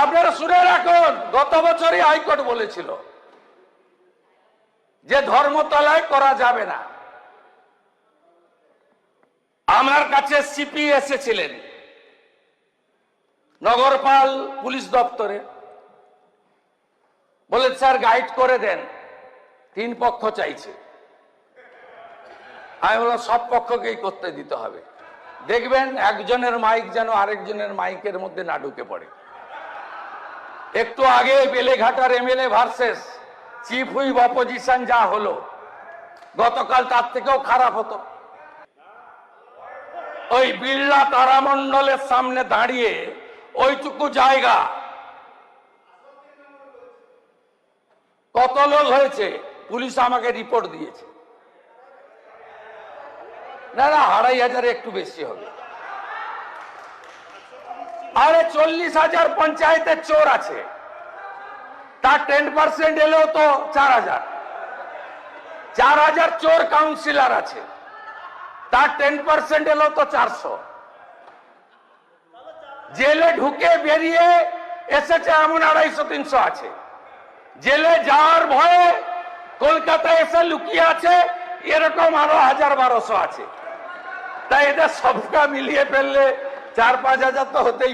আপনারা শুনে রাখুন, গত বছরই হাইকোর্ট বলেছিল যে ধর্মতলায় করা যাবে না। আমার কাছে সিপি এসেছিলেন নগরপাল পুলিশ দপ্তরে, বলে স্যার গাইড করে দেন, 3 পক্ষ চাইছে। আমি বললাম সব পক্ষকেই করতে দিতে হবে, দেখবেন একজনের মাইক যেন আরেকজনের মাইকের মধ্যে না ঢুকে পড়ে। একটু আগে বেলেঘাটার MLA versus chief whip opposition যা হলো, গতকাল তার থেকেও খারাপ হতো। ওই বিড়লা তারামণ্ডলের সামনে দাঁড়িয়ে ওইটুকু জায়গা কত লোক হয়েছে, পুলিশ আমাকে রিপোর্ট দিয়েছে। না 2500 একটু বেশি হবে। আরে 40,000 পঞ্চায়েতের চোর আছে, তার 10% এলেও তো 4000। 4000 চোর কাউন্সিলর আছে, তার 10% এলেও তো 400। জেলে ঢুকে বেরিয়ে এসেছে এমন 250-300 আছে। জেলে যাওয়ার ভয়ে কলকাতায় এসে লুকিয়ে আছে এরকম আরো 1000-1200 আছে। তাই এদের সবটা মিলিয়ে ফেললে 4-5 হাজার তো হতেই